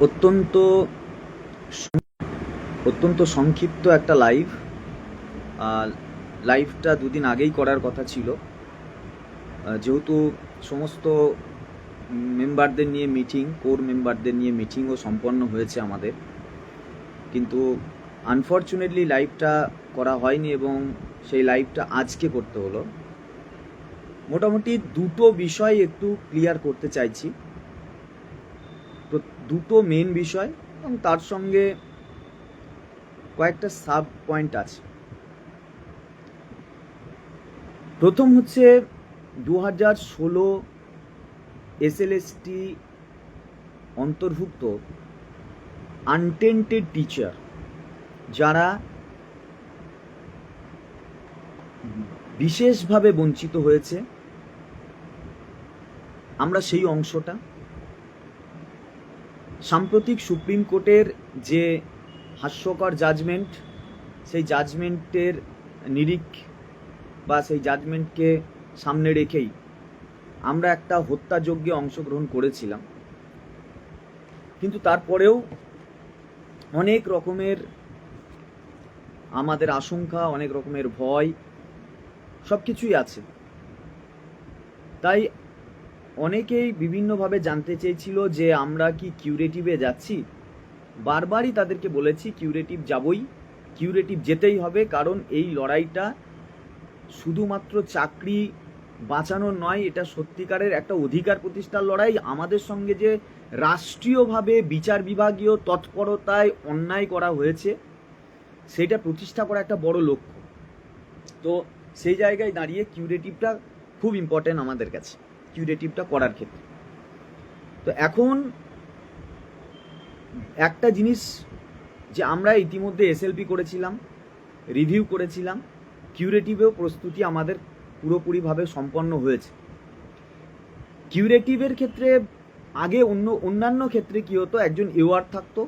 অত্যন্ত অত্যন্ত সংক্ষিপ্ত একটা লাইভ। লাইভটা দুদিন আগেই করার কথা ছিল, যেহেতু সমস্ত মেম্বারদের নিয়ে মিটিং, কোর মেম্বারদের নিয়ে মিটিংও সম্পন্ন হয়েছে আমাদের, কিন্তু আনফর্চুনেটলি লাইভটা করা হয়নি এবং সেই লাইভটা আজকে করতে হলো। মোটামুটি দুটো বিষয় একটু ক্লিয়ার করতে চাইছি, তো দুটো মেন বিষয় এবং তার সঙ্গে কয়েকটা সাব পয়েন্ট আছে। প্রথম হচ্ছে 2016 এসএলএসটি অন্তর্ভুক্ত আনটেন্টেড টিচার যারা বিশেষভাবে বঞ্চিত হয়েছে, আমরা সেই অংশটা সাম্প্রতিক সুপ্রিম কোর্টের যে হাস্যকর জাজমেন্ট, সেই জাজমেন্টের নিরিখ বা সেই জাজমেন্টকে সামনে রেখেই আমরা একটা হত্যাযজ্ঞে অংশগ্রহণ করেছিলাম, কিন্তু তারপরেও অনেক রকমের আমাদের আশঙ্কা, অনেক রকমের ভয়, সব কিছুই আছে। তাই অনেকেই বিভিন্নভাবে জানতে চেয়েছিল যে আমরা কি কিউরেটিভে যাচ্ছি। বারবারই তাদেরকে বলেছি কিউরেটিভ যাবই, কিউরেটিভ যেতেই হবে, কারণ এই লড়াইটা শুধুমাত্র চাকরি বাঁচানোর নয়, এটা সত্যিকারের একটা অধিকার প্রতিষ্ঠার লড়াই। আমাদের সঙ্গে যে রাষ্ট্রীয়ভাবে বিচার বিভাগীয় তৎপরতায় অন্যায় করা হয়েছে সেটা প্রতিষ্ঠা করা একটা বড় লক্ষ্য। তো সেই জায়গায় দাঁড়িয়ে কিউরেটিভটা খুব ইম্পর্টেন্ট আমাদের কাছে, কিউরেটিভটা করার ক্ষেত্রে। তো এখন একটা জিনিস, যে আমরা ইতিমধ্যে এসএলপি করেছিলাম, রিভিউ করেছিলাম, কিউরেটিভেও প্রস্তুতি আমাদের পুরোপুরিভাবে সম্পন্ন হয়েছে। কিউরেটিভের ক্ষেত্রে আগে অন্যান্য ক্ষেত্রে কি হতো, একজন এওয়ার থাকতো,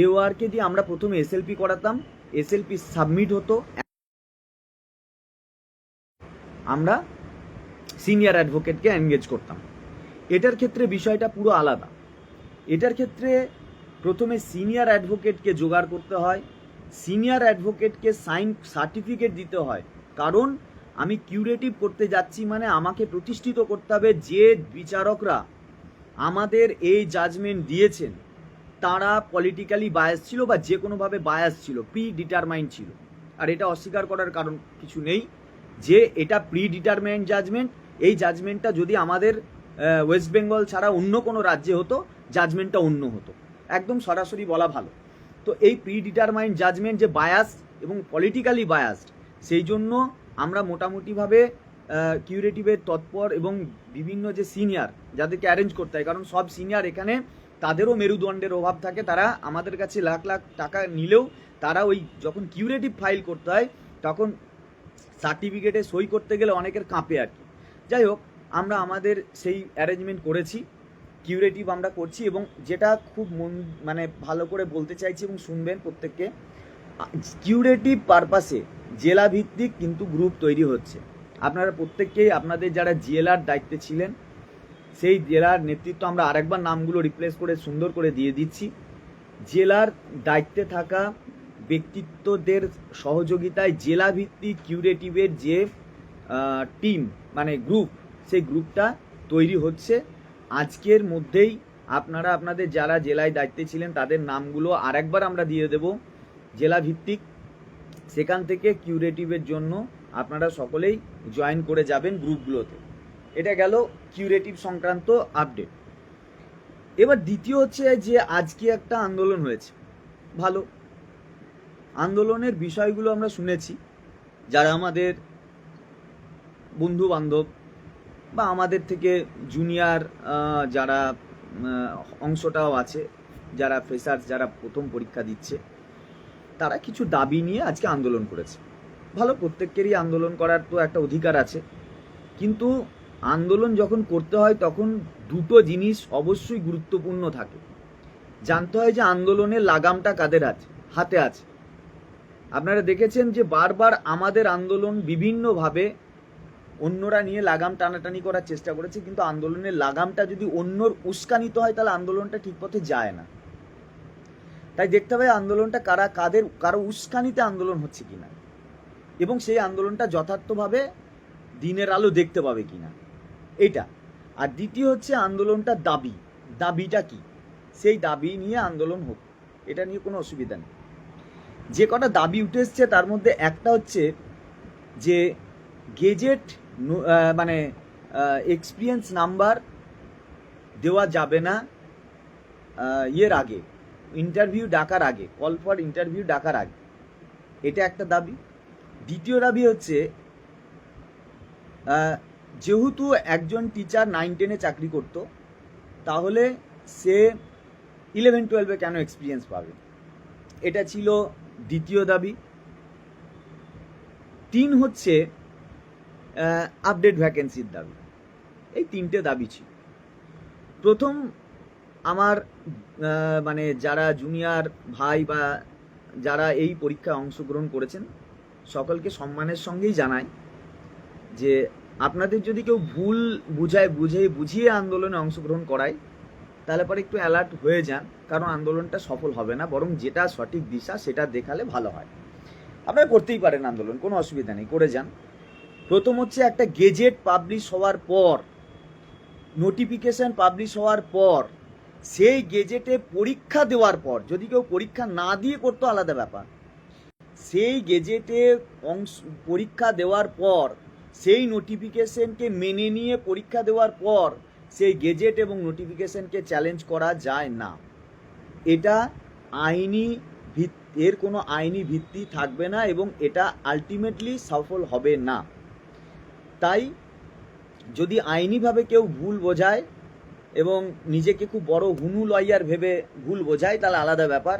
এওয়ারকে দিয়ে আমরা প্রথমে এসএলপি করাতাম, এসএলপি সাবমিট হতো, আমরা সিনিয়র অ্যাডভোকেটকে এনগেজ করতাম। এটার ক্ষেত্রে বিষয়টা পুরো আলাদা। এটার ক্ষেত্রে প্রথমে সিনিয়র অ্যাডভোকেটকে জোগাড় করতে হয়, সিনিয়র অ্যাডভোকেটকে সাইন সার্টিফিকেট দিতে হয়, কারণ আমি কিউরেটিভ করতে যাচ্ছি মানে আমাকে প্রতিষ্ঠিত করতে হবে যে বিচারকরা আমাদের এই জাজমেন্ট দিয়েছেন তারা পলিটিক্যালি বায়াস ছিল বা যে কোনোভাবে বায়াস ছিল, প্রি ডিটারমাইন্ড ছিল। আর এটা অস্বীকার করার কারণ কিছু নেই যে এটা প্রি ডিটারমাইন্ড জাজমেন্ট। এই জাজমেন্টটা যদি আমাদের ওয়েস্ট বেঙ্গল ছাড়া অন্য কোনো রাজ্যে হতো, জাজমেন্টটা অন্য হতো, একদম সরাসরি বলা ভালো। তো এই প্রি ডিটারমাইন্ড জাজমেন্ট যে বায়াস এবং পলিটিক্যালি বায়াসড, সেই জন্য আমরা মোটামুটিভাবে কিউরেটিভের তৎপর এবং বিভিন্ন যে সিনিয়র যাদেরকে অ্যারেঞ্জ করতে হয়, কারণ সব সিনিয়র এখানে তাদেরও মেরুদণ্ডের অভাব থাকে, তারা আমাদের কাছে লাখ লাখ টাকা নিলেও তারা ওই যখন কিউরেটিভ ফাইল করতে হয় তখন সার্টিফিকেটে সই করতে গেলে অনেকের কাঁপে আর কি। যাই হোক, আমরা আমাদের সেই অ্যারেঞ্জমেন্ট করেছি, কিউরেটিভ আমরা করছি। এবং যেটা খুব মানে ভালো করে বলতে চাইছি এবং শুনবেন প্রত্যেককে, কিউরেটিভ পারপাসে জেলা ভিত্তিক কিন্তু গ্রুপ তৈরি হচ্ছে। আপনারা প্রত্যেককেই আপনাদের যারা জিএলআর দায়িত্বে ছিলেন সেই জেলার নেতৃত্ব আমরা আরেকবার নামগুলো রিপ্লেস করে সুন্দর করে দিয়ে দিচ্ছি। জেলার দায়িত্বে থাকা ব্যক্তিত্বদের সহযোগিতায় জেলা ভিত্তিক কিউরেটিভের যে টিম মানে গ্রুপ, সেই গ্রুপটা তৈরি হচ্ছে। আজকের মধ্যেই আপনারা আপনাদের যারা জেলায় দায়িত্বে ছিলেন তাদের নামগুলো আরেকবার আমরা দিয়ে দেব জেলা ভিত্তিক, সেখান থেকে কিউরেটিভের জন্য আপনারা সকলেই জয়েন করে যাবেন গ্রুপগুলোতে। এটা গেল কিউরেটিভ সংক্রান্ত আপডেট। এবার দ্বিতীয় হচ্ছে যে আজকে একটা আন্দোলন হয়েছে, ভালো আন্দোলনের বিষয়গুলো আমরা শুনেছি। যারা আমাদের বন্ধু বান্ধব বা আমাদের থেকে জুনিয়র যারা অংশটাও আছে, যারা ফ্রেশার্স, যারা প্রথম পরীক্ষা দিচ্ছে, তারা কিছু দাবি নিয়ে আজকে আন্দোলন করেছে। ভালো, প্রত্যেকেরই আন্দোলন করার তো একটা অধিকার আছে, কিন্তু আন্দোলন যখন করতে হয় তখন দুটো জিনিস অবশ্যই গুরুত্বপূর্ণ থাকে। জানতে হয় যে আন্দোলনের লাগামটা কাদের হাতে আছে। আপনারা দেখেছেন যে বারবার আমাদের আন্দোলন বিভিন্নভাবে অন্যরা নিয়ে লাগাম টানাটানি করার চেষ্টা করেছে, কিন্তু আন্দোলনের লাগামটা যদি অন্যর উস্কানিত হয় তাহলে আন্দোলনটা ঠিক পথে যায় না। তাই দেখতে হবে আন্দোলনটা কারো উস্কানিতে আন্দোলন হচ্ছে কিনা, এবং সেই আন্দোলনটা যথার্থভাবে দিনের আলো দেখতে পাবে কিনা, এটা। আর দ্বিতীয় হচ্ছে আন্দোলনটা দাবিটা কি, সেই দাবি নিয়ে আন্দোলন হোক, এটা নিয়ে কোনো অসুবিধা নেই। যে কটা দাবি উঠে এসছে তার মধ্যে একটা হচ্ছে যে গেজেট মানে এক্সপিরিয়েন্স নাম্বার দেওয়া যাবে না ইয়ের আগে, ইন্টারভিউ ডাকার আগে, কল ফর ইন্টারভিউ ডাকার আগে, এটা একটা দাবি। দ্বিতীয় দাবি হচ্ছে যেহেতু একজন টিচার 9-10-এ চাকরি করত, তাহলে সে 11-12-এ কেন এক্সপিরিয়েন্স পাবে, এটা ছিল দ্বিতীয় দাবি। 3 হচ্ছে আপডেট ভ্যাকেন্সির দাবি। এই 3টে দাবি ছিল। প্রথম আমার মানে যারা জুনিয়র ভাই বা যারা এই পরীক্ষায় অংশগ্রহণ করেছেন সকলকে সম্মানের সঙ্গেই জানাই যে আপনাদের যদি কেউ ভুল বুঝিয়ে আন্দোলনে অংশগ্রহণ করায় তাহলে পরে একটু অ্যালার্ট হয়ে যান, কারণ আন্দোলনটা সফল হবে না, বরং যেটা সঠিক দিশা সেটা দেখালে ভালো হয়। আপনারা করতেই পারেন আন্দোলন, কোনো অসুবিধা নেই, করে যান। প্রথম হচ্ছে একটা গেজেট পাবলিশ হওয়ার পর, নোটিফিকেশন পাবলিশ হওয়ার পর, সেই গেজেটে পরীক্ষা দেওয়ার পর, যদি কেউ পরীক্ষা না দিয়ে করতো আলাদা ব্যাপার, সেই গেজেটে পরীক্ষা দেওয়ার পর, সেই নোটিফিকেশনকে মেনে নিয়ে পরীক্ষা দেওয়ার পর সেই গেজেট এবং নোটিফিকেশনকে চ্যালেঞ্জ করা যায় না। এটা এর কোনো আইনি ভিত্তি থাকবে না এবং এটা আলটিমেটলি সফল হবে না। তাই যদি আইনিভাবে কেউ ভুল বোঝায় এবং নিজেকে খুব বড় হুনু লয়ার ভেবে ভুল বোঝায় তাহলে আলাদা ব্যাপার।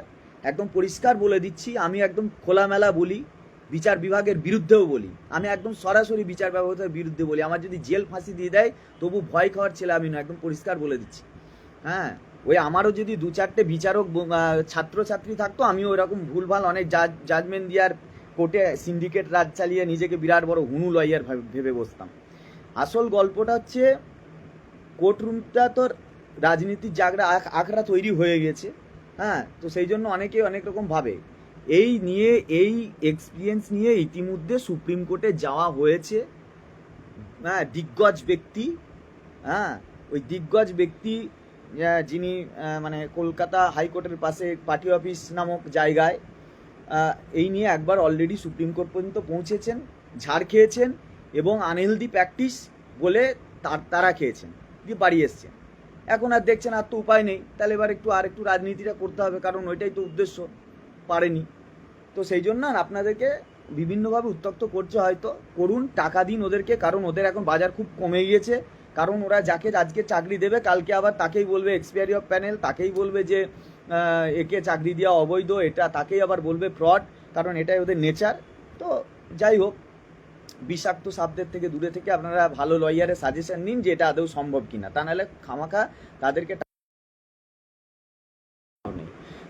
একদম পরিষ্কার বলে দিচ্ছি, আমি একদম খোলামেলা বলি, বিচার বিভাগের বিরুদ্ধেও বলি, আমি একদম সরাসরি বিচার ব্যবস্থার বিরুদ্ধে বলি। আমার যদি জেল ফাঁসি দিয়ে দেয় তবু ভয় খাওয়ার ছেলে আমি না, একদম পরিষ্কার বলে দিচ্ছি। হ্যাঁ, ওই আমারও যদি 2-4টে বিচারক ছাত্রছাত্রী থাকতো আমিও ওইরকম ভুলভাল অনেক জাজমেন্ট দেওয়ার কোর্টে সিন্ডিকেট রাজ চালিয়ে নিজেকে বিরাট বড় হুনু লয়ার ভেবে বসতাম। আসল গল্পটা হচ্ছে কোর্টরুমটা তো রাজনীতির জায়গা আখড়া তৈরি হয়ে গেছে। হ্যাঁ, তো সেই জন্য অনেকে অনেক রকম ভাবে। এই এক্সপিরিয়েন্স নিয়ে ইতিমধ্যে সুপ্রিম কোর্টে যাওয়া হয়েছে। হ্যাঁ, দিগ্গজ ব্যক্তি, হ্যাঁ ওই দিগ্গজ ব্যক্তি যিনি মানে কলকাতা হাইকোর্টের পাশে পার্টি অফিস নামক জায়গায় এই নিয়ে একবার অলরেডি সুপ্রিম কোর্ট পর্যন্ত পৌঁছেছেন, ঝাড় খেয়েছেন এবং আনহেলদি প্র্যাকটিস বলে তারা খেয়েছেন, দিয়ে বাড়ি এসছেন। এখন আর দেখছেন আর তো উপায় নেই, তাহলে এবার একটু রাজনীতিটা করতে হবে, কারণ ওইটাই তো উদ্দেশ্য, পারেনি। তো সেই জন্য আপনাদেরকে বিভিন্নভাবে উত্তক্ত করছে, হয়তো করুন, টাকা দিন ওদেরকে, কারণ ওদের এখন বাজার খুব কমে গিয়েছে। কারণ ওরা যাকে আজকে চাকরি দেবে কালকে আবার তাকেই বলবে এক্সপায়ারি অফ প্যানেল, তাকেই বলবে যে একে চাকরি দেওয়া অবৈধ, এটা তাকেই আবার বলবে ফ্রড, কারণ এটাই ওদের নেচার। তো যাই হোক, বিষাক্ত সাপদের থেকে দূরে থেকে আপনারা ভালো লয়ারের সাজেশন নিন যে এটা আদৌ সম্ভব কিনা, তা নাহলে খামাখা তাদেরকে।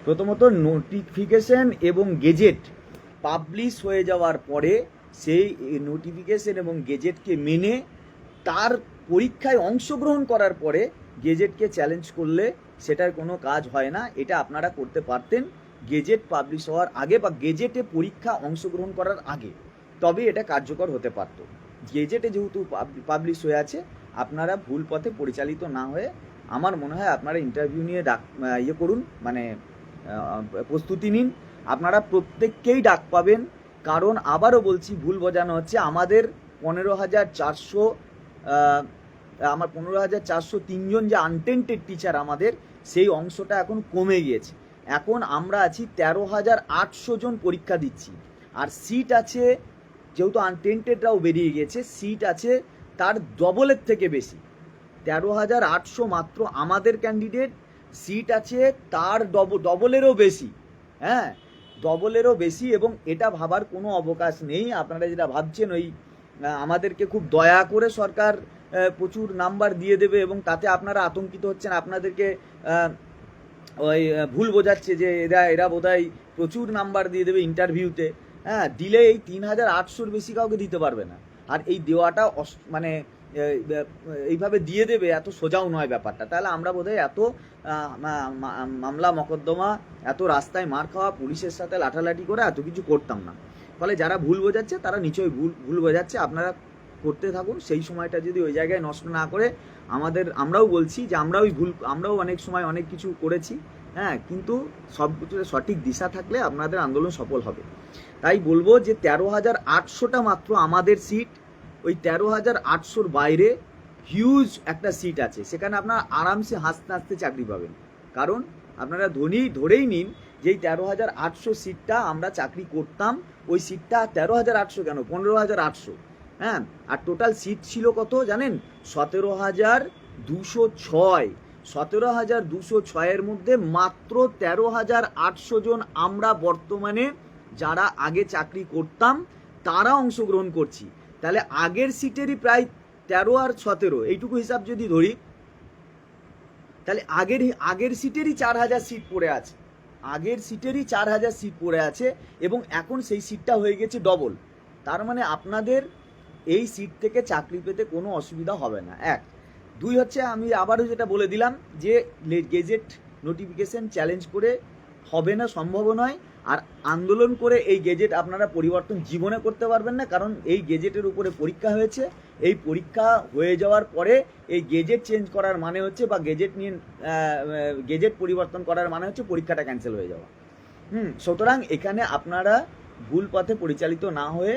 প্রথমত নোটিফিকেশন এবং গেজেট পাবলিশ হয়ে যাওয়ার পরে সেই নোটিফিকেশন এবং গেজেটকে মেনে তার পরীক্ষায় অংশগ্রহণ করার পরে গেজেটকে চ্যালেঞ্জ করলে সেটার কোনো কাজ হয় না। এটা আপনারা করতে পারতেন গেজেট পাবলিশ হওয়ার আগে বা গেজেটে পরীক্ষা অংশগ্রহণ করার আগে, তবে এটা কার্যকর হতে পারত। গেজেটে যেহেতু পাবলিশ হয়ে আছে, আপনারা ভুল পথে পরিচালিত না হয়ে আমার মনে হয় আপনারা ইন্টারভিউ নিয়ে করুন, মানে প্রস্তুতি নিন। আপনারা প্রত্যেককেই ডাক পাবেন, কারণ আবারও বলছি, ভুল বোঝানো হচ্ছে। আমাদের 15,403 জন যে আনটেন্টেড টিচার আমাদের, সেই অংশটা এখন কমে গিয়েছে। এখন আমরা আছি 13,800 জন পরীক্ষা দিচ্ছি, আর সিট আছে, যেহেতু আনটেন্টেডরাও বেরিয়ে গিয়েছে, সিট আছে তার ডবলের থেকে বেশি। 13,800 মাত্র আমাদের ক্যান্ডিডেট, সিট আছে তার ডবলেরও বেশি। হ্যাঁ, ডবলেরও বেশি, এবং এটা ভাবার কোনো অবকাশ নেই। আপনারা যেটা ভাবছেন ওই আমাদেরকে খুব দয়া করে সরকার প্রচুর নাম্বার দিয়ে দেবে এবং তাতে আপনারা আতঙ্কিত হচ্ছেন, আপনাদেরকে ওই ভুল বোঝাচ্ছে যে এরা বোধহয় প্রচুর নাম্বার দিয়ে দেবে ইন্টারভিউতে। হ্যাঁ, দিলে এই 3,800-র বেশি কাউকে দিতে পারবে না। আর এই দেওয়াটা মানে এইভাবে দিয়ে দেবে, এত সোজাও নয় ব্যাপারটা। তাহলে আমরা বোধহয় এত মামলা মকদ্দমা, এত রাস্তায় মার খাওয়া, পুলিশের সাথে লাঠালাঠি করে এত কিছু করতাম না। ফলে যারা ভুল বোঝাচ্ছে তারা নিশ্চয়ই ভুল বোঝাচ্ছে, আপনারা করতে থাকুন। সেই সময়টা যদি ওই জায়গায় নষ্ট না করে আমরাও বলছি যে আমরাও অনেক সময় অনেক কিছু করেছি, হ্যাঁ, কিন্তু সব কিছুতে সঠিক দিশা থাকলে আপনাদের আন্দোলন সফল হবে। তাই বলবো যে 13,800টা মাত্র আমাদের সিট, ওই 13,800-র বাইরে হিউজ একটা সিট আছে, সেখানে আপনারা আরামসে হাসতে হাসতে চাকরি পাবেন। কারণ আপনারা ধরেই নিন যে এই 13,800 সিটটা আমরা চাকরি করতাম, ওই সিটটা 13,800 কেন, 15,800, হ্যাঁ। আর টোটাল সিট ছিল কত জানেন, 17,206। 17,206-এর মধ্যে মাত্র 13,800 জন আমরা বর্তমানে যারা আগে চাকরি করতাম তারা অংশগ্রহণ করছি। তাহলে আগের সিটেরই প্রায় 13 আর 17, এইটুকু হিসাব যদি ধরি, তাহলে আগের সিটেরই 4,000 সিট পড়ে আছে, আগের সিটেরই 4,000 সিট পড়ে আছে, এবং এখন সেই সিটটা হয়ে গেছে ডবল। তার মানে আপনাদের এই সিট থেকে চাকরি পেতে কোনো অসুবিধা হবে না। এক, দুই হচ্ছে, আমি আবারও যেটা বলে দিলাম যে গেজেট নোটিফিকেশন চ্যালেঞ্জ করে হবে না, সম্ভব নয়। আর আন্দোলন করে এই গেজেট আপনারা পরিবর্তন জীবনে করতে পারবেন না, কারণ এই গেজেটের উপরে পরীক্ষা হয়েছে। এই পরীক্ষা হয়ে যাওয়ার পরে এই গেজেট চেঞ্জ করার মানে হচ্ছে, বা গেজেট পরিবর্তন করার মানে হচ্ছে পরীক্ষাটা ক্যান্সেল হয়ে যাওয়া। সুতরাং এখানে আপনারা ভুল পথে পরিচালিত না হয়ে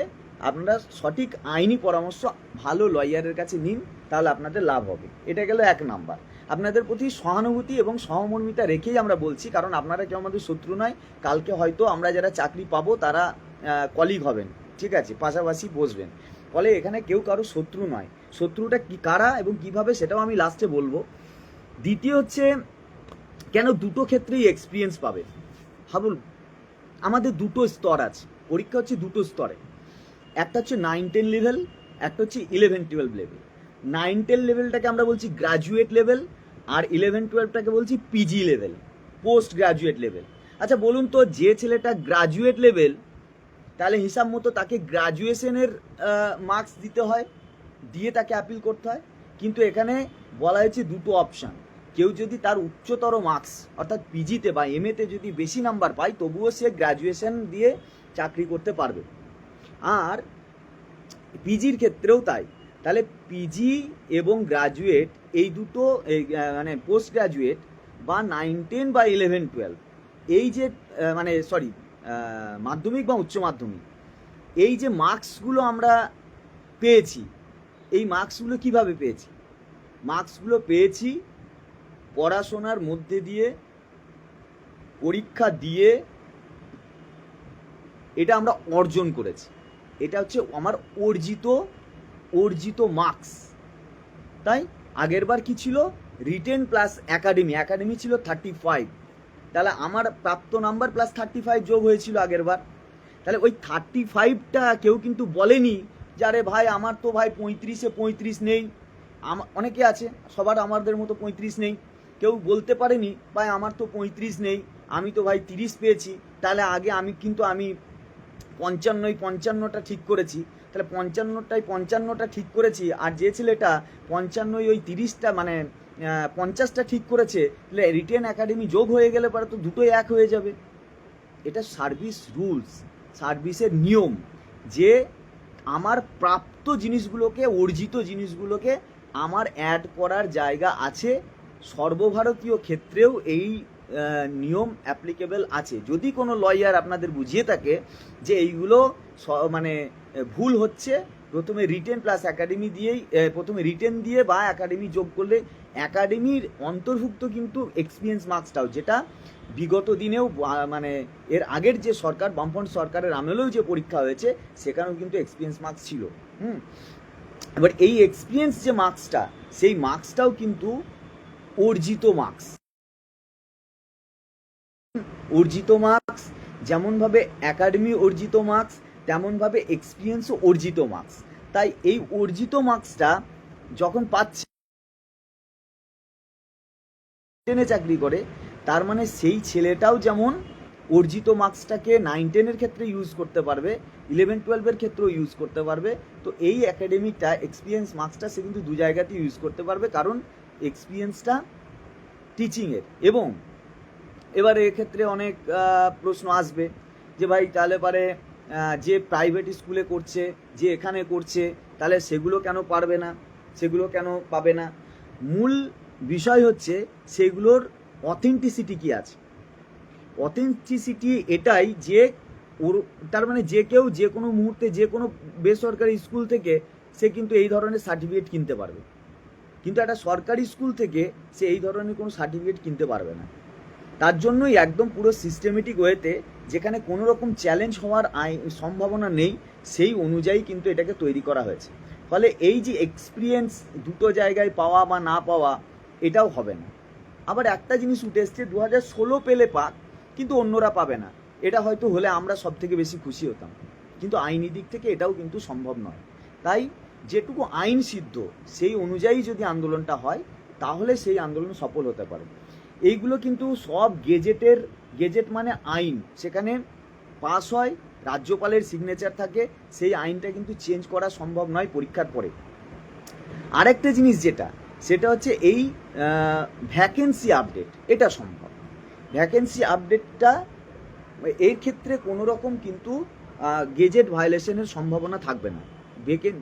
আপনারা সঠিক আইনি পরামর্শ ভালো লয়ারের কাছে নিন, তাহলে আপনাদের লাভ হবে। এটা গেল 1 নাম্বার। আপনাদের প্রতি সহানুভূতি এবং সহমর্মিতা রেখেই আমরা বলছি, কারণ আপনারা কেউ আমাদের শত্রু নয়। কালকে হয়তো আমরা যারা চাকরি পাবো তারা কলিগ হবেন, ঠিক আছে, পাশাপাশি বসবেন। ফলে এখানে কেউ কারো শত্রু নয়। শত্রুটা কি কারা এবং কিভাবে সেটাও আমি লাস্টে বলবো। দ্বিতীয় হচ্ছে, কেন দুটো ক্ষেত্রেই এক্সপিরিয়েন্স পাবে। ভাবুন, আমাদের দুটো স্তর আছে, পরীক্ষা হচ্ছে দুটো স্তরে, একটা হচ্ছে 9-10 লেভেল, একটা হচ্ছে 11-12 লেভেল। 9-10 লেভেলটাকে আমরা বলছি গ্রাজুয়েট লেভেল, আর 11-12টাকে বলছি PG level, post graduate level. আচ্ছা বলুন তো, যে ছেলেটা গ্রাজুয়েট লেভেল, তাহলে হিসাব মতো তাকে গ্রাজুয়েশনের মার্কস দিতে হয়, দিয়ে তাকে অ্যাপিল করতে হয়। কিন্তু এখানে বলা হয়েছে দুটো অপশান, কেউ যদি তার উচ্চতর মার্কস অর্থাৎ পিজিতে বা এমএতে যদি বেশি নাম্বার পায়, তবুও সে গ্রাজুয়েশন দিয়ে চাকরি করতে পারবে। আর পিজির ক্ষেত্রেও তাই। তাহলে পিজি এবং গ্রাজুয়েট এই দুটো, মানে পোস্ট গ্রাজুয়েট বা 9-10 বা 11-12, এই যে মাধ্যমিক বা উচ্চ মাধ্যমিক, এই যে মার্কসগুলো আমরা পেয়েছি, এই মার্কসগুলো কিভাবে পেয়েছি? মার্কসগুলো পেয়েছি পড়াশোনার মধ্যে দিয়ে, পরীক্ষা দিয়ে, এটা আমরা অর্জন করেছি। এটা হচ্ছে আমার অর্জিত মার্কস। তাই আগের বার কি ছিল, রিটেন প্লাস একাডেমি ছিল 35, তাহলে আমার প্রাপ্ত নাম্বার প্লাস 35 যোগ হয়েছিল আগের বার। তাহলে ওই 35টা কেউ কিন্তু বলেনি যে আরে ভাই আমার তো ভাই 35-এ 35 নেই। অনেকে আছে, সবার আমাদের মতো 35 নেই। কেউ বলতে পারেনি ভাই আমার তো 35 নেই, আমি তো ভাই 30 পেয়েছি। তাহলে আগে আমি 55টা ঠিক করেছি, তাহলে 55টা ঠিক করেছি। আর যে ছেলেটা 55 ওই 30টা মানে 50টা ঠিক করেছে, তাহলে রিটেন একাডেমি যোগ হয়ে গেলে পরে তো দুটোই এক হয়ে যাবে। এটা সার্ভিস রুলস, সার্ভিসের নিয়ম, যে আমার প্রাপ্ত জিনিসগুলোকে, অর্জিত জিনিসগুলোকে আমার অ্যাড করার জায়গা আছে। সর্বভারতীয় ক্ষেত্রেও এই নিয়ম অ্যাপ্লিকেবল আছে। যদি কোনো লয়ার আপনাদের বুঝিয়ে থাকে যে এইগুলো মানে ভুল হচ্ছে, প্রথমে রিটেন প্লাস একাডেমি দিয়েই, প্রথমে রিটেন দিয়ে বা একাডেমি যোগ করলে, একাডেমির অন্তর্ভুক্ত কিন্তু এক্সপিরিয়েন্স মার্কসটাও, যেটা বিগত দিনেও মানে এর আগের যে সরকার, বামফ্রন্ট সরকারের আমলেও যে পরীক্ষা হয়েছে, সেখানেও কিন্তু এক্সপিরিয়েন্স মার্কস ছিল। এবার এই এক্সপিরিয়েন্স যে মার্কসটা, সেই মার্কসটাও কিন্তু অর্জিত মার্কস। অর্জিত মার্কস যেমনভাবে একাডেমি অর্জিত মার্কস, তেমনভাবে এক্সপিরিয়েন্সও অর্জিত মার্কস। তাই এই অর্জিত মার্কসটা যখন পাচ্ছে, চাকরি করে, তার মানে সেই ছেলেটাও যেমন অর্জিত মার্কসটাকে 9-10-এর ক্ষেত্রে ইউজ করতে পারবে, 11-12-এর ক্ষেত্রেও ইউজ করতে পারবে। তো এই একাডেমিকটা এক্সপিরিয়েন্স মার্কসটা সে কিন্তু দু জায়গাতেই ইউজ করতে পারবে, কারণ এক্সপিরিয়েন্সটা টিচিংয়ের। এবং এবার এক্ষেত্রে অনেক প্রশ্ন আসবে যে ভাই তাহলে পারে যে প্রাইভেট স্কুলে করছে, যে এখানে করছে, তাহলে সেগুলো কেন পারবে না, সেগুলো কেন পাবে না? মূল বিষয় হচ্ছে সেগুলোর অথেন্টিসিটি কি আছে। অথেন্টিসিটি এটাই যে ওর তার মানে যে কেউ যে কোনো মুহূর্তে যে কোনো বেসরকারি স্কুল থেকে সে কিন্তু এই ধরনের সার্টিফিকেট কিনতে পারবে, কিন্তু একটা সরকারি স্কুল থেকে সে এই ধরনের কোনো সার্টিফিকেট কিনতে পারবে না। তার জন্যই একদম পুরো সিস্টেমেটিক ওয়েতে, যেখানে কোনো রকম চ্যালেঞ্জ হওয়ার সম্ভাবনা নেই, সেই অনুযায়ী কিন্তু এটাকে তৈরি করা হয়েছে। ফলে এই যে এক্সপিরিয়েন্স দুটো জায়গায় পাওয়া বা না পাওয়া, এটাও হবে না। আবার একটা জিনিস উঠে এসছে, 2016 পেলে পাক, কিন্তু অন্যরা পাবে না। এটা হয়তো হলে আমরা সব থেকে বেশি খুশি হতাম, কিন্তু আইনি দিক থেকে এটাও কিন্তু সম্ভব নয়। তাই যেটুকু আইন সিদ্ধ সেই অনুযায়ী যদি আন্দোলনটা হয়, তাহলে সেই আন্দোলন সফল হতে পারে। এইগুলো কিন্তু সব গেজেট মানে আইন, সেখানে পাস হয়, রাজ্যপালের সিগনেচার থাকে, সেই আইনটা কিন্তু চেঞ্জ করা সম্ভব নয় পরীক্ষার পরে। আরেকটা জিনিস সেটা হচ্ছে এই ভ্যাকেন্সি আপডেট, এটা সম্ভব। ভ্যাকেন্সি আপডেটটা এর ক্ষেত্রে কোনো রকম কিন্তু গেজেট ভায়োলেশনের সম্ভাবনা থাকবে না।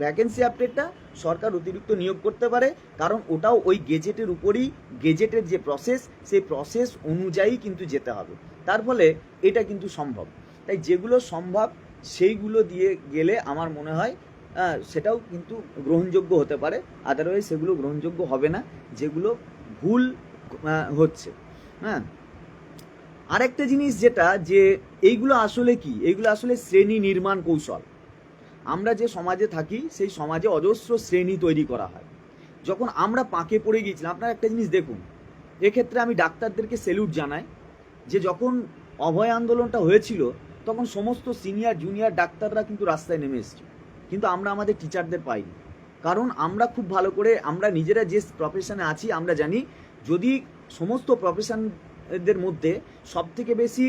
ভ্যাকেন্সি আপডেটটা সরকার অতিরিক্ত নিয়োগ করতে পারে, কারণ ওটাও ওই গেজেটের উপরই, গেজেটের যে প্রসেস সেই প্রসেস অনুযায়ী কিন্তু যেতে হবে। তার ফলে এটা কিন্তু সম্ভব। তাই যেগুলো সম্ভব সেইগুলো দিয়ে গেলে আমার মনে হয় সেটাও কিন্তু গ্রহণযোগ্য হতে পারে। আদারওয়াইজ সেগুলো গ্রহণযোগ্য হবে না, যেগুলো ভুল হচ্ছে। হ্যাঁ, আরেকটা জিনিস যে এইগুলো আসলে কি, এইগুলো আসলে শ্রেণী নির্মাণ কৌশল। আমরা যে সমাজে থাকি সেই সমাজে অজস্র শ্রেণী তৈরি করা হয়। যখন আমরা পাকে পড়ে গিয়েছিলাম, আপনারা একটা জিনিস দেখুন, এক্ষেত্রে আমি ডাক্তারদেরকে স্যালুট জানাই, যে যখন অভয় আন্দোলনটা হয়েছিল তখন সমস্ত সিনিয়র জুনিয়র ডাক্তাররা কিন্তু রাস্তায় নেমে এসেছিল, কিন্তু আমরা আমাদের টিচারদের পাইনি। কারণ আমরা খুব ভালো করে, আমরা নিজেরা যে প্রফেশনে আছি আমরা জানি, যদি সমস্ত প্রফেশনদের মধ্যে সবথেকে বেশি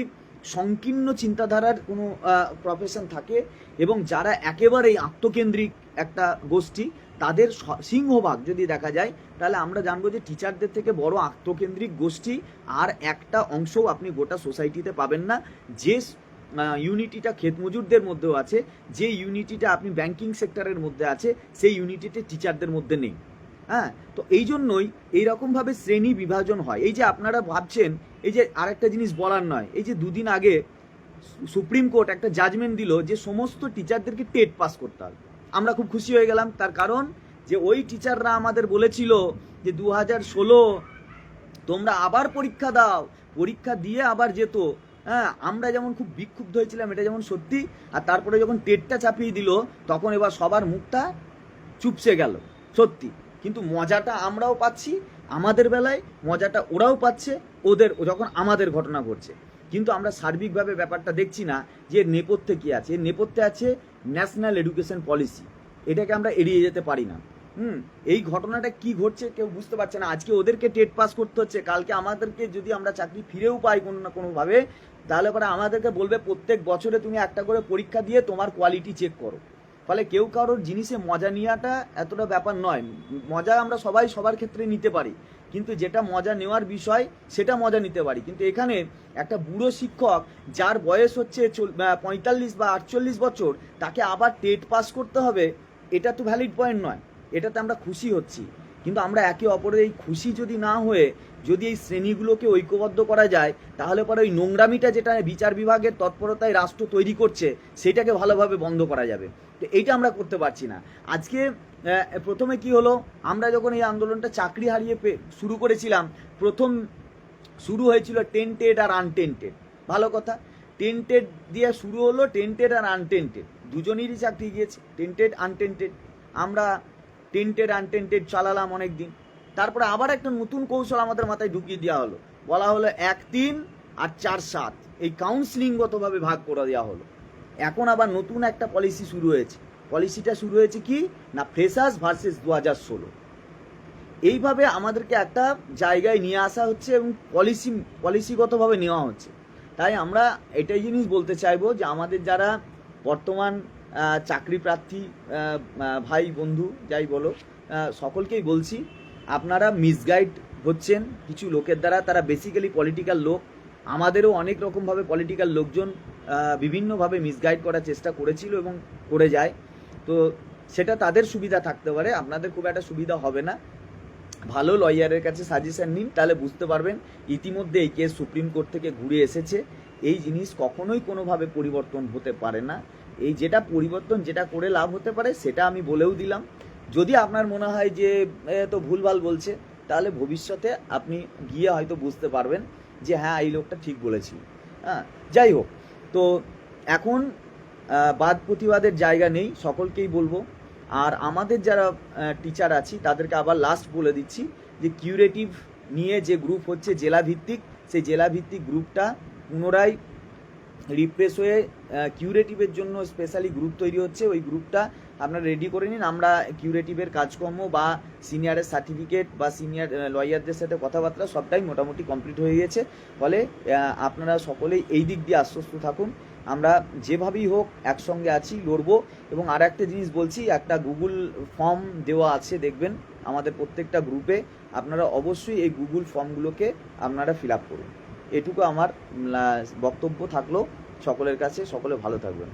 সংকীর্ণ চিন্তাধারার কোনো প্রফেশন থাকে এবং যারা একেবারেই আত্মকেন্দ্রিক একটা গোষ্ঠী, তাদের সিংহভাগ যদি দেখা যায়, তাহলে আমরা জানবো যে টিচারদের থেকে বড় আত্মকেন্দ্রিক গোষ্ঠী আর একটা অংশও আপনি গোটা সোসাইটিতে পাবেন না। যে ইউনিটিটা ক্ষেত মজুরদের মধ্যেও আছে, যে ইউনিটিটা আপনি ব্যাংকিং সেক্টরের মধ্যে আছে, সেই ইউনিটিটা টিচারদের মধ্যে নেই। হ্যাঁ, তো এই জন্যই এইরকমভাবে শ্রেণী বিভাজন হয়। এই যে আপনারা ভাবছেন, এই যে আরেকটা জিনিস বলার নয়, এই যে দুদিন আগে সুপ্রিম কোর্ট একটা জাজমেন্ট দিল যে সমস্ত টিচারদেরকে টেট পাস করতে হবে। আমরা খুব খুশি হয়ে গেলাম, তার কারণ যে ওই টিচাররা আমাদের বলেছিল যে 2016 তোমরা আবার পরীক্ষা দাও, পরীক্ষা দিয়ে আবার যেত। হ্যাঁ, আমরা যেমন খুব বিক্ষুব্ধ হয়েছিলাম, এটা যেমন সত্যি। আর তারপরে যখন টেটটা চাপিয়ে দিল, তখন এবার সবার মুখটা চুপসে গেল, সত্যি। কিন্তু মজাটা আমরাও পাচ্ছি, আমাদের বেলায় মজাটা ওরাও পাচ্ছে, ওদের যখন আমাদের ঘটনা ঘটছে। কিন্তু আমরা সার্বিকভাবে ব্যাপারটা দেখছি না যে এর নেপথ্যে কী আছে। এর নেপথ্যে আছে ন্যাশনাল এডুকেশন পলিসি, এটাকে আমরা এড়িয়ে যেতে পারি না। এই ঘটনাটা কি ঘটছে কেউ বুঝতে পারছে না। আজকে ওদেরকে টেট পাস করতে হচ্ছে, কালকে আমাদেরকে যদি আমরা চাকরি ফিরেও পাই কোনো না কোনোভাবে, তাহলে পরে আমাদেরকে বলবে প্রত্যেক বছরে তুমি একটা করে পরীক্ষা দিয়ে তোমার কোয়ালিটি চেক করো। ফলে কেউ কারোর জিনিসে মজা নেওয়াটা এতটা ব্যাপার নয়। মজা আমরা সবাই সবার ক্ষেত্রে নিতে পারি, কিন্তু যেটা মজা নেওয়ার বিষয় সেটা মজা নিতে পারি। কিন্তু এখানে একটা বুড়ো শিক্ষক যার বয়স হচ্ছে 45 বা 48 বছর, তাকে আবার টেট পাস করতে হবে, এটা তো ভ্যালিড পয়েন্ট নয়। এটাতে আমরা খুশি হচ্ছি, কিন্তু আমরা একে অপরের এই খুশি যদি না হয়ে যদি এই শ্রেণীগুলোকে ঐক্যবদ্ধ করা যায়, তাহলে পরে ওই নোংরামিটা যেটা বিচার বিভাগের তৎপরতায় রাষ্ট্র তৈরি করছে, সেটাকে ভালোভাবে বন্ধ করা যাবে। তো এইটা আমরা করতে পারছি না। আজকে প্রথমে কি হলো, আমরা যখন এই আন্দোলনটা চাকরি হারিয়ে শুরু করেছিলাম, প্রথম শুরু হয়েছিল টেন্টেড আর আনটেন্টেড। ভালো কথা, টেন্টেড দিয়ে শুরু হলো, টেন্টেড আর আনটেন্টেড দুজনেরই চাকরি গিয়েছে, টেন্টেড আনটেন্টেড। আমরা টেন্টেড আনটেন্টেড চালালাম অনেক দিন, তারপরে আবার একটা নতুন কৌশল আমাদের মাথায় ঢুকিয়ে দেওয়া হলো, বলা হলো 1-3 আর 4-7, এই কাউন্সিলিংগতভাবে ভাগ করে দেওয়া হলো। এখন আবার নতুন একটা পলিসি শুরু হয়েছে। পলিসিটা শুরু হয়েছে কি না, ফ্রেশার্স ভার্সেস 2016। এইভাবে আমাদেরকে একটা জায়গায় নিয়ে আসা হচ্ছে এবং পলিসিগতভাবে নেওয়া হচ্ছে। তাই আমরা এটাই জিনিস বলতে চাইবো যে আমাদের যারা বর্তমান চাকরি প্রার্থী ভাই বন্ধু যাই বলো, সকলকেই বলছি, আপনারা মিসগাইড হচ্ছেন কিছু লোকের দ্বারা। তারা বেসিক্যালি পলিটিক্যাল লোক। আমাদেরও অনেক রকমভাবে পলিটিক্যাল লোকজন বিভিন্নভাবে মিসগাইড করার চেষ্টা করেছিল এবং করে যায়। তো সেটা তাদের সুবিধা থাকতে পারে, আপনাদের খুব একটা সুবিধা হবে না। ভালো লয়ারের কাছে সাজেশন নিন, তাহলে বুঝতে পারবেন। ইতিমধ্যে এই কেস সুপ্রিম কোর্ট থেকে ঘুরে এসেছে। এই জিনিস কখনোই কোনোভাবে পরিবর্তন হতে পারে না। এই যেটা পরিবর্তন যেটা করে লাভ হতে পারে সেটা আমি বলেও দিলাম। যদি আপনার মনে হয় যে তো ভুলভাল বলছে, তাহলে ভবিষ্যতে আপনি গিয়ে হয়তো বুঝতে পারবেন যে হ্যাঁ এই লোকটা ঠিক বলেছিল। হ্যাঁ, যাই হোক, তো এখন বাদ প্রতিবাদের জায়গা নেই, সকলকেই বলবো। আর আমাদের যারা টিচার আছি তাদেরকে আবার লাস্ট বলে দিচ্ছি যে কিউরেটিভ নিয়ে যে গ্রুপ হচ্ছে জেলা ভিত্তিক, সেই জেলা ভিত্তিক গ্রুপটা পুনরায় রিফ্রেশ হয়ে কিউরেটিভের জন্য স্পেশালি গ্রুপ তৈরি হচ্ছে। ওই গ্রুপটা আপনারা রেডি করে নিন। আমরা কিউরেটিভের কাজকর্ম বা সিনিয়রের সার্টিফিকেট বা সিনিয়র লয়ারদের সাথে কথাবার্তা সবটাই মোটামুটি কমপ্লিট হয়ে গিয়েছে। ফলে আপনারা সকলেই এই দিক দিয়ে আশ্বস্ত থাকুন। আমরা যেভাবেই হোক একসঙ্গে আছি, লড়বো। এবং আর একটা জিনিস বলছি, একটা গুগল ফর্ম দেওয়া আছে দেখবেন আমাদের প্রত্যেকটা গ্রুপে। আপনারা অবশ্যই এই গুগল ফর্মগুলোকে আপনারা ফিল আপ করুন। এটুকু আমার বক্তব্য থাকলো সকলের কাছে। সকলে ভালো থাকবেন।